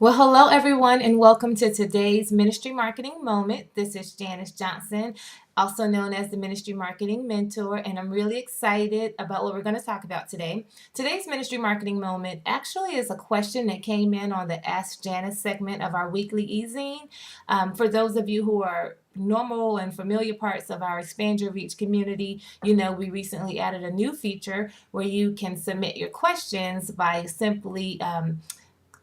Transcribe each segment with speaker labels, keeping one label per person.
Speaker 1: Well, hello everyone, and welcome to today's Ministry Marketing Moment. This is Janice Johnson, also known as the Ministry Marketing Mentor, and I'm really excited about what we're going to talk about today. Today's Ministry Marketing Moment actually is a question that came in on the Ask Janice segment of our weekly e-zine. For those of you who are normal and familiar parts of our Expand Your Reach community, you know we recently added a new feature where you can submit your questions by simply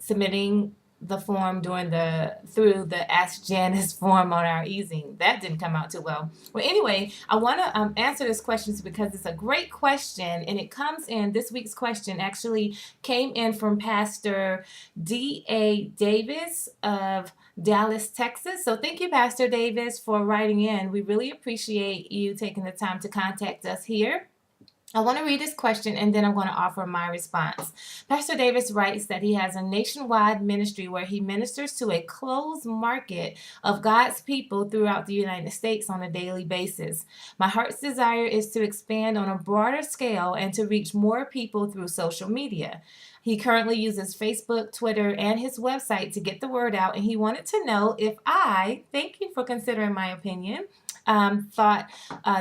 Speaker 1: submitting the form through the Ask Janice form on our e-zine. That didn't come out too well. Well, anyway, I want to answer this question because it's a great question, and it comes in. This week's question actually came in from Pastor D.A. Davis of Dallas, Texas. So thank you, Pastor Davis, for writing in. We really appreciate you taking the time to contact us here. I want to read this question and then I'm going to offer my response. Pastor Davis writes that he has a nationwide ministry where he ministers to a closed market of God's people throughout the United States on a daily basis. My heart's desire is to expand on a broader scale and to reach more people through social media. He currently uses Facebook, Twitter, and his website to get the word out, and he wanted to know if thank you for considering my opinion, thought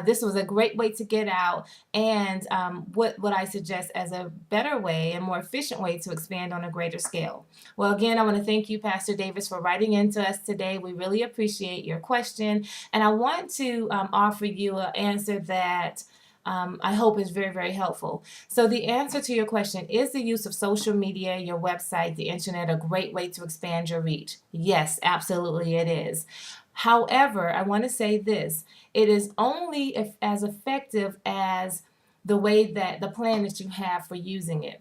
Speaker 1: this was a great way to get out, and what I suggest as a better way and more efficient way to expand on a greater scale. Well, again, I want to thank you, Pastor Davis, for writing into us today. We really appreciate your question, and I want to offer you an answer that I hope is very, very helpful. So the answer to your question, is the use of social media, your website, the internet, a great way to expand your reach? Yes, absolutely it is. However, I want to say this, it is only as effective as the way that the plan that you have for using it.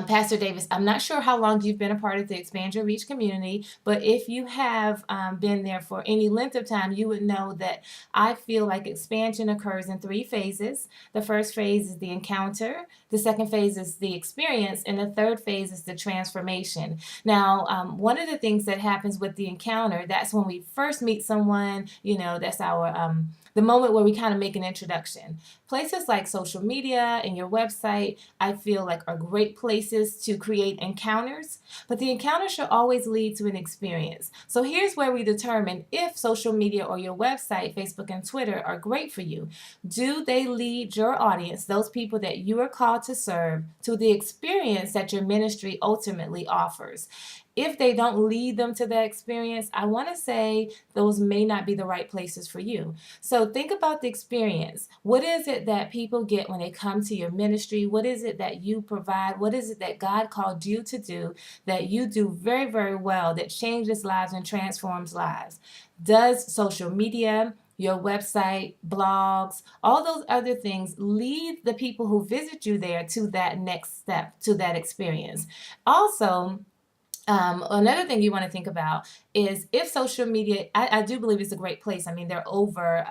Speaker 1: Pastor Davis, I'm not sure how long you've been a part of the Expand Your Reach community, but if you have been there for any length of time, you would know that I feel like expansion occurs in three phases. The first phase is the encounter, the second phase is the experience, and the third phase is the transformation. Now, one of the things that happens with the encounter, that's when we first meet someone, that's our the moment where we kind of make an introduction. Places like social media and your website, I feel like are great places to create encounters, but the encounter should always lead to an experience. So here's where we determine if social media or your website, Facebook and Twitter, are great for you. Do they lead your audience, those people that you are called to serve, to the experience that your ministry ultimately offers? If they don't lead them to that experience, I want to say those may not be the right places for you. So think about the experience. What is it that people get when they come to your ministry? What is it that you provide? What is it that God called you to do that you do very, very well, that changes lives and transforms lives? Does social media, your website, blogs, all those other things lead the people who visit you there to that next step, to that experience? Also, another thing you want to think about is if social media, I do believe it's a great place. I mean, there are over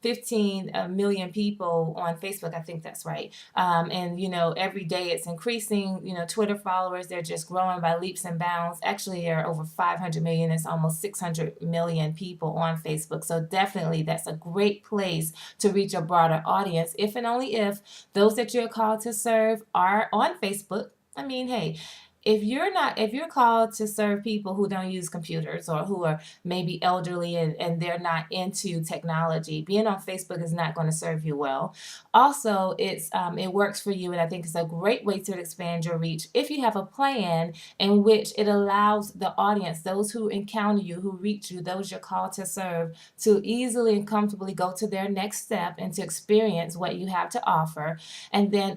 Speaker 1: 15 million people on Facebook. I think that's right. And, every day it's increasing. Twitter followers, they're just growing by leaps and bounds. Actually, there are over 500 million. It's almost 600 million people on Facebook. So definitely that's a great place to reach a broader audience, if and only if those that you're called to serve are on Facebook. I mean, hey, if you're called to serve people who don't use computers or who are maybe elderly and they're not into technology, being on Facebook is not going to serve you well. Also, it works for you, and I think it's a great way to expand your reach if you have a plan in which it allows the audience, those who encounter you, who reach you, those you're called to serve, to easily and comfortably go to their next step and to experience what you have to offer. And then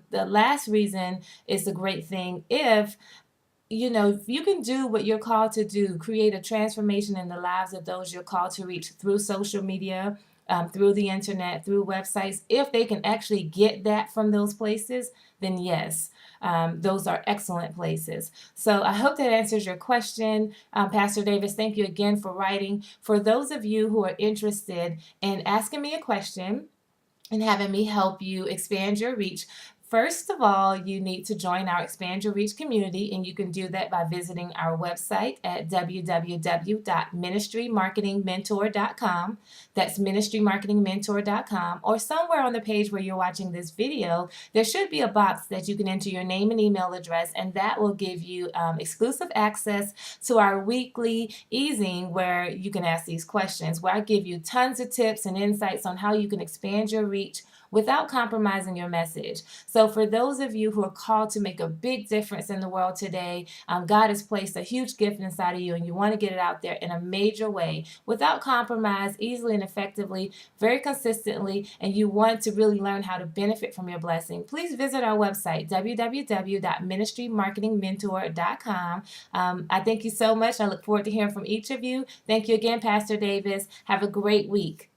Speaker 1: the last reason is the great thing if you can do what you're called to do, create a transformation in the lives of those you're called to reach through social media, through the internet, through websites. If they can actually get that from those places, then yes, those are excellent places. So I hope that answers your question. Pastor Davis, thank you again for writing. For those of you who are interested in asking me a question and having me help you expand your reach, First of all, you need to join our Expand Your Reach community, and you can do that by visiting our website at www.ministrymarketingmentor.com. That's ministrymarketingmentor.com, or somewhere on the page where you're watching this video, there should be a box that you can enter your name and email address, and that will give you exclusive access to our weekly easing where you can ask these questions, where I give you tons of tips and insights on how you can expand your reach without compromising your message. So for those of you who are called to make a big difference in the world today, God has placed a huge gift inside of you, and you want to get it out there in a major way without compromise, easily and effectively, very consistently, and you want to really learn how to benefit from your blessing, please visit our website, www.ministrymarketingmentor.com. I thank you so much. I look forward to hearing from each of you. Thank you again, Pastor Davis. Have a great week.